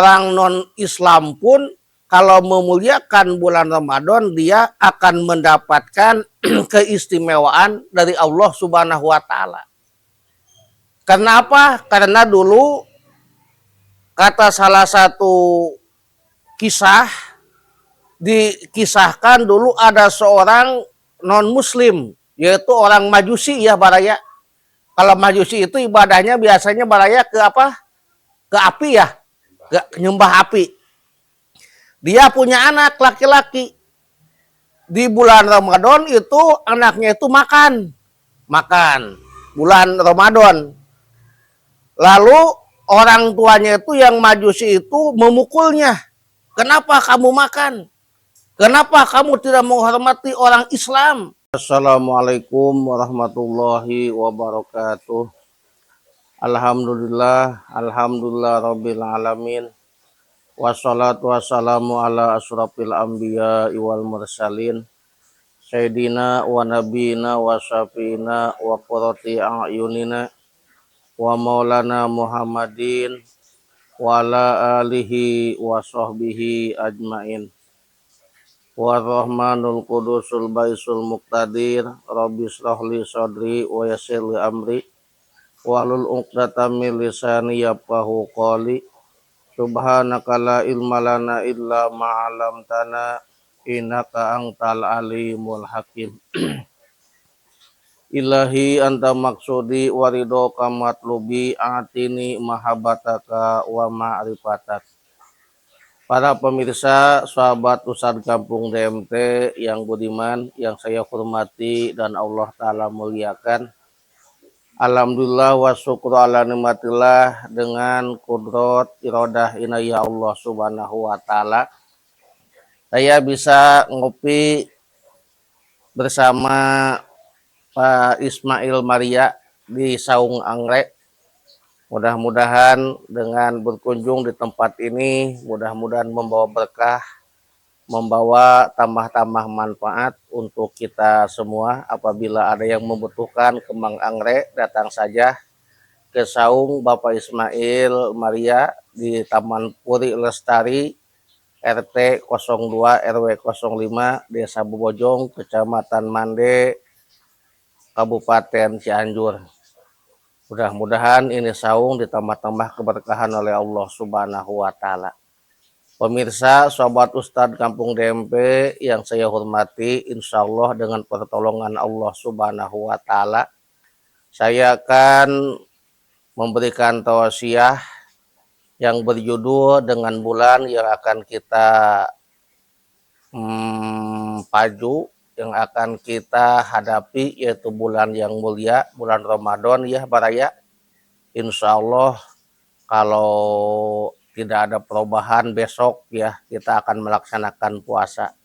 Orang non-Islam pun kalau memuliakan bulan Ramadan, dia akan mendapatkan keistimewaan dari Allah Subhanahu wa Ta'ala. Kenapa? Karena dulu kata salah satu kisah, dikisahkan dulu ada seorang non-Muslim, yaitu orang Majusi ya Baraya. Kalau Majusi itu ibadahnya biasanya Baraya ke apa? Ke api ya, ke nyembah api. Dia punya anak laki-laki. Di bulan Ramadan itu anaknya itu makan. Bulan Ramadan. Lalu orang tuanya itu yang Majusi itu memukulnya. Kenapa kamu makan? Kenapa kamu tidak menghormati orang Islam? Assalamualaikum warahmatullahi wabarakatuh. Alhamdulillah rabbil alamin. Wassalatu wassalamu ala asrafil anbiya wal mursalin sayyidina wa nabiyina wa syafiina wa qurrati a'yunina wa maulana Muhammadin wa ala alihi wa sahbihi ajmain. Wa rahmanul qudusul baisul muqtadir rabbi shrahli sadri wa yassir li amri wahlul 'uqdatam min lisani yafqahu qawli. Subhanaka la ilma lana illa ma'alamtana innaka antal alimul hakim. Ilahi anta maksudi waridoka matlubi atini mahabbataka wa ma'rifatak. Para pemirsa, sahabat Ustadz Kampung DMT yang budiman, yang saya hormati dan Allah Ta'ala muliakan. Alhamdulillah wa syukur ala nikmatillah, dengan kudrat iradah inayah Allah Subhanahu wa Ta'ala, saya bisa ngopi bersama Pak Ismail Maria di Saung Anggrek. Mudah-mudahan dengan berkunjung di tempat ini, mudah-mudahan membawa berkah, membawa tambah-tambah manfaat untuk kita semua. Apabila ada yang membutuhkan kembang anggrek, datang saja ke Saung Bapak Ismail Maria di Taman Puri Lestari, RT 02 RW 05, Desa Bobojong, Kecamatan Mande, Kabupaten Cianjur. Mudah-mudahan ini saung ditambah-tambah keberkahan oleh Allah Subhanahu wa Ta'ala. Pemirsa, sahabat Ustadz Kampung DMP yang saya hormati, insya Allah dengan pertolongan Allah Subhanahu wa Ta'ala, saya akan memberikan tausiah yang berjudul dengan bulan yang akan kita paju, yang akan kita hadapi, yaitu bulan yang mulia, bulan Ramadan ya Baraya. Insya Allah kalau tidak ada perubahan besok ya kita akan melaksanakan puasa.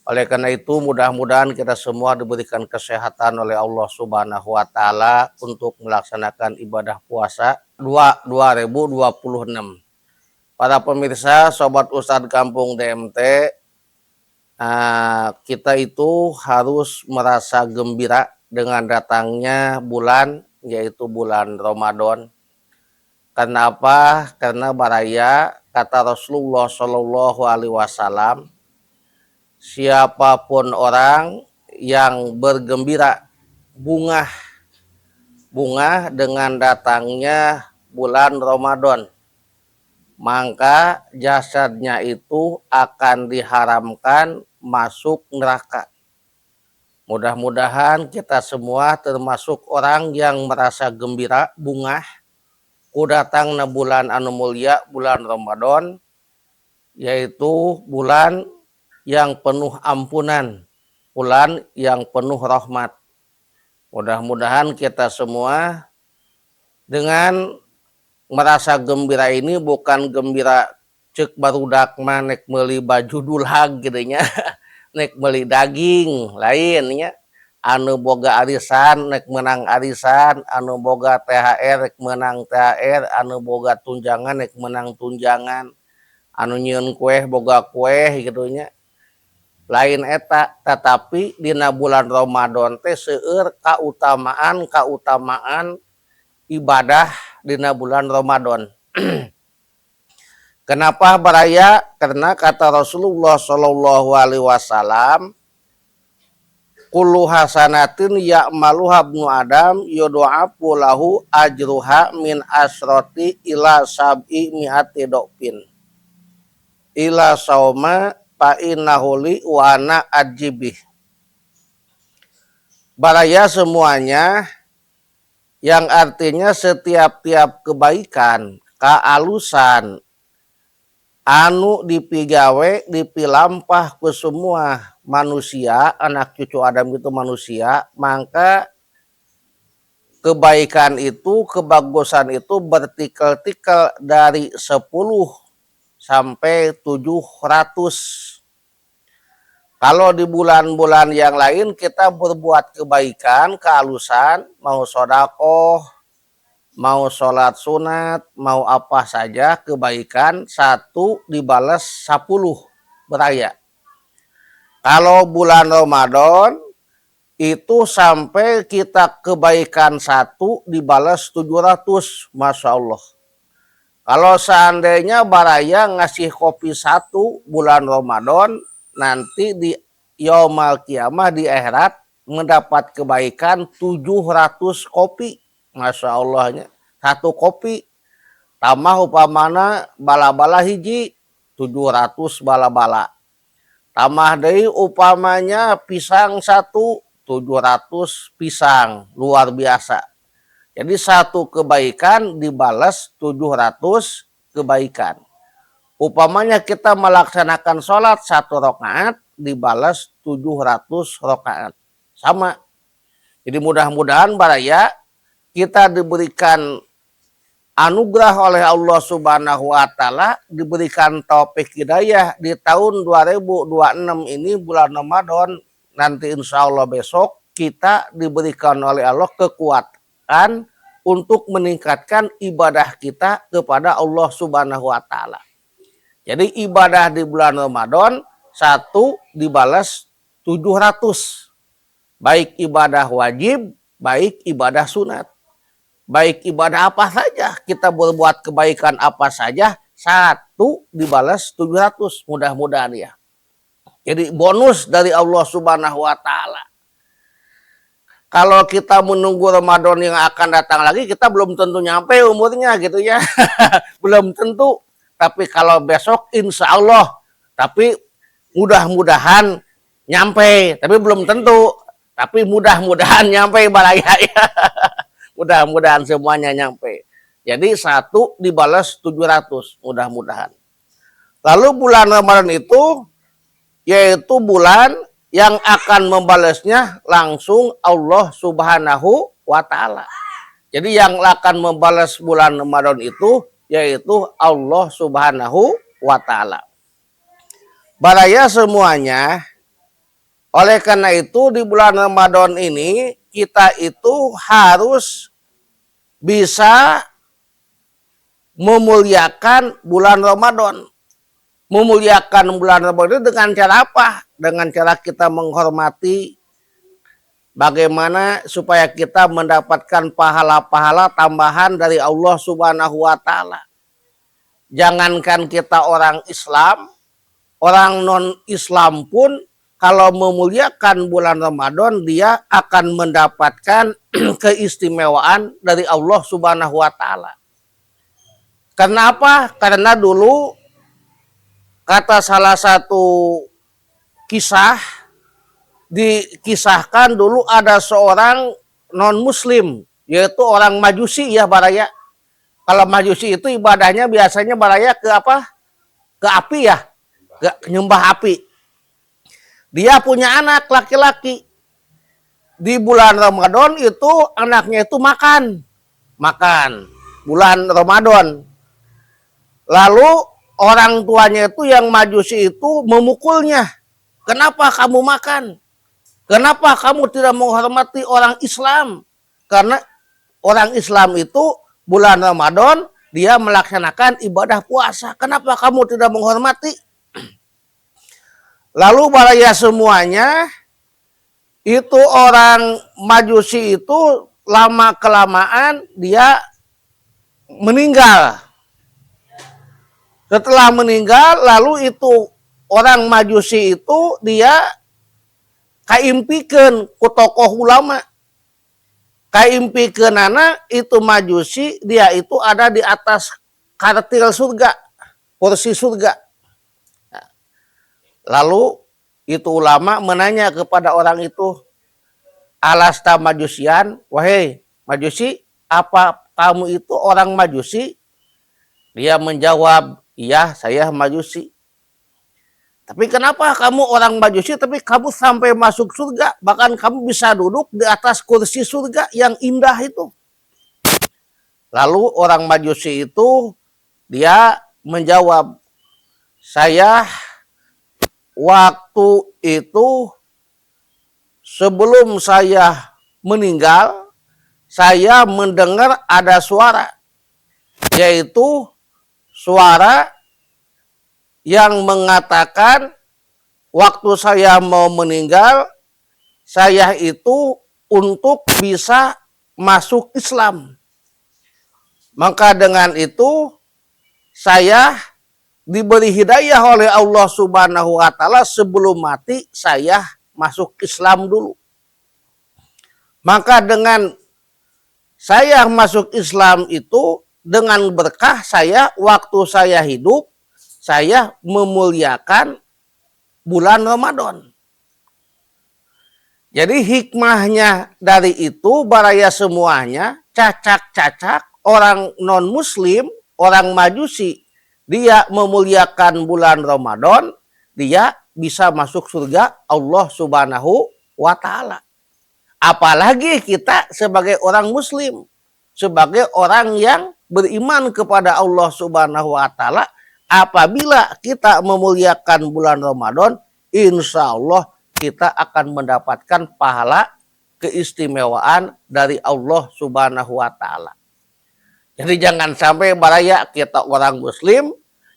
Oleh karena itu mudah-mudahan kita semua diberikan kesehatan oleh Allah Subhanahu wa Ta'ala untuk melaksanakan ibadah puasa 2026. Para pemirsa, sobat Ustadz Kampung DMT, kita itu harus merasa gembira dengan datangnya bulan, yaitu bulan Ramadan. Kenapa? Karena Baraya, kata Rasulullah Shallallahu Alaihi Wasallam, siapapun orang yang bergembira bunga dengan datangnya bulan Ramadan, maka jasadnya itu akan diharamkan masuk neraka. Mudah-mudahan kita semua termasuk orang yang merasa gembira bunga datangna bulan anu mulia, bulan Ramadan, yaitu bulan yang penuh ampunan, bulan yang penuh rahmat. Mudah-mudahan kita semua dengan merasa gembira ini bukan gembira cek barudak mah nek meuli baju dulag gitu nya, nek meuli daging lainnya, anu boga arisan nek menang arisan, anu boga THR nek menang THR, anu boga tunjangan nek menang tunjangan, anu nyieun kue boga kue gitu nya. Lain eta, tetapi dina bulan Ramadan teh seueur kautamaan ibadah dina bulan Ramadan. Kenapa baraya? Karena kata Rasulullah Shallallahu Alaihi Wasallam, kullu hasanatin ya'maluha ibnu Adam yudu'afu lahu ajruha min asroti ila sab'i mi'ati dopin ila sauma fa innahuli wa ana ajibih. Baraya semuanya, yang artinya setiap-tiap kebaikan, kealusan, anu dipigawe dipilampah ke semua manusia, anak cucu Adam itu manusia, maka kebaikan itu, kebagusan itu bertikel-tikel dari 10 sampai 700. Kalau di bulan-bulan yang lain kita berbuat kebaikan, kehalusan, mau sodakoh, mau sholat sunat, mau apa saja kebaikan, 1 dibalas 10 beraya. Kalau bulan Ramadan itu sampai kita kebaikan 1 dibalas 700, Masya Allah. Kalau seandainya baraya ngasih kopi 1 bulan Ramadan, nanti di Yaumal Kiamah di akhirat mendapat kebaikan 700 kopi. Masya Allahnya, 1 kopi tambah upamana bala-bala hiji 700 bala-bala, tambah dari upamanya pisang 1 700 pisang, luar biasa. Jadi 1 kebaikan dibalas 700 kebaikan. Upamanya kita melaksanakan sholat 1 rakaat dibalas 700 rakaat, sama. Jadi mudah-mudahan baraya kita diberikan anugerah oleh Allah Subhanahu wa Ta'ala, diberikan taufik hidayah di tahun 2026 ini bulan Ramadan, nanti insya Allah besok kita diberikan oleh Allah kekuatan untuk meningkatkan ibadah kita kepada Allah Subhanahu wa Ta'ala. Jadi ibadah di bulan Ramadan 1 dibalas 700, baik ibadah wajib, baik ibadah sunat. Baik ibadah apa saja, kita berbuat kebaikan apa saja, 1 dibalas 700, mudah-mudahan ya. Jadi bonus dari Allah Subhanahu wa Ta'ala. Kalau kita menunggu Ramadan yang akan datang lagi, kita belum tentu nyampe umurnya gitu ya. Belum tentu. Tapi kalau besok insya Allah, tapi mudah-mudahan nyampe, tapi belum tentu. Tapi mudah-mudahan nyampe baraya ya. Mudah-mudahan semuanya nyampe. Jadi 1 dibalas 700, mudah-mudahan. Lalu bulan Ramadan itu yaitu bulan yang akan membalasnya langsung Allah Subhanahu wa Ta'ala. Jadi yang akan membalas bulan Ramadan itu yaitu Allah Subhanahu wa Ta'ala. Baraya semuanya, oleh karena itu di bulan Ramadan ini kita itu harus bisa memuliakan bulan Ramadan. Memuliakan bulan Ramadan itu dengan cara apa? Dengan cara kita menghormati, bagaimana supaya kita mendapatkan pahala-pahala tambahan dari Allah Subhanahu wa Ta'ala. Jangankan kita orang Islam, orang non-Islam pun kalau memuliakan bulan Ramadan, dia akan mendapatkan keistimewaan dari Allah Subhanahu wa Ta'ala. Kenapa? Karena dulu kata salah satu kisah, dikisahkan dulu ada seorang non-muslim, yaitu orang Majusi ya baraya. Kalau Majusi itu ibadahnya biasanya baraya ke apa? Ke api ya, ke nyembah api. Dia punya anak laki-laki. Di bulan Ramadan itu anaknya itu makan. Bulan Ramadan. Lalu orang tuanya itu yang Majusi itu memukulnya. Kenapa kamu makan? Kenapa kamu tidak menghormati orang Islam? Karena orang Islam itu bulan Ramadan dia melaksanakan ibadah puasa. Kenapa kamu tidak menghormati? Lalu baraya semuanya, itu orang Majusi itu lama-kelamaan dia meninggal. Setelah meninggal, lalu itu orang Majusi itu dia kaimpikeun ku tokoh ulama. Kaimpikeunana itu Majusi, dia itu ada di atas kartil surga, kursi surga. Lalu itu ulama menanya kepada orang itu, alasta majusian, wahai Majusi, apa kamu itu orang Majusi? Dia menjawab, iya saya Majusi. Tapi kenapa kamu orang Majusi tapi kamu sampai masuk surga? Bahkan kamu bisa duduk di atas kursi surga yang indah itu. Lalu orang Majusi itu dia menjawab, saya waktu itu sebelum saya meninggal, saya mendengar ada suara, yaitu suara yang mengatakan waktu saya mau meninggal, saya itu untuk bisa masuk Islam. Maka dengan itu saya diberi hidayah oleh Allah Subhanahu wa taala, sebelum mati saya masuk Islam dulu. Maka dengan saya masuk Islam itu, dengan berkah saya waktu saya hidup, saya memuliakan bulan Ramadan. Jadi hikmahnya dari itu baraya semuanya, cacak-cacak orang non-muslim, orang Majusi, dia memuliakan bulan Ramadan, dia bisa masuk surga Allah Subhanahu wa taala. Apalagi kita sebagai orang muslim, sebagai orang yang beriman kepada Allah Subhanahu wa taala, apabila kita memuliakan bulan Ramadan, insya Allah kita akan mendapatkan pahala keistimewaan dari Allah Subhanahu wa taala. Jadi jangan sampai baraya kita orang muslim,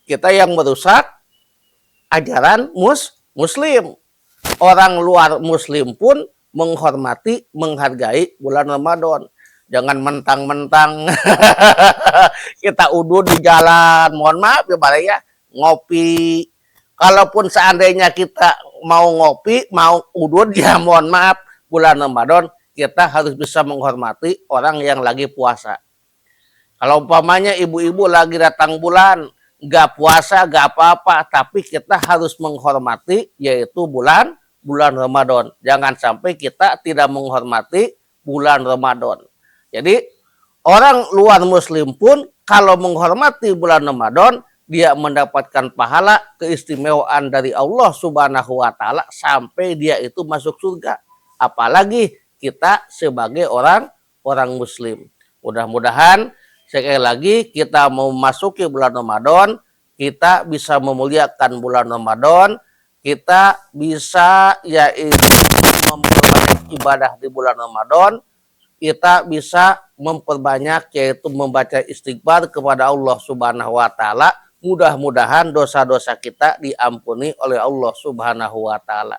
kita yang merusak ajaran muslim. Orang luar muslim pun menghormati, menghargai bulan Ramadan. Jangan mentang-mentang kita udud di jalan, mohon maaf ya baraya, ngopi. Kalaupun seandainya kita mau ngopi, mau udud, ya mohon maaf, bulan Ramadan kita harus bisa menghormati orang yang lagi puasa. Kalau umpamanya ibu-ibu lagi datang bulan, nggak puasa, nggak apa-apa, tapi kita harus menghormati, yaitu bulan Ramadan. Jangan sampai kita tidak menghormati bulan Ramadan. Jadi orang luar muslim pun kalau menghormati bulan Ramadan, dia mendapatkan pahala keistimewaan dari Allah Subhanahu wa taala sampai dia itu masuk surga. Apalagi kita sebagai orang muslim. Mudah-mudahan sekali lagi kita mau memasuki bulan Ramadan, kita bisa memuliakan bulan Ramadan, kita bisa yaitu memperbanyak ibadah di bulan Ramadan, kita bisa memperbanyak yaitu membaca istighfar kepada Allah Subhanahu wa taala. Mudah-mudahan dosa-dosa kita diampuni oleh Allah Subhanahu wa taala.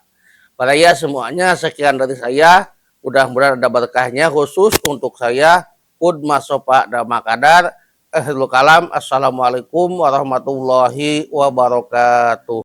Para ya semuanya, sekian dari saya. Mudah-mudahan ada berkahnya khusus untuk saya. Udma sopa dama kadar. Ahlul kalam. Assalamualaikum warahmatullahi wabarakatuh.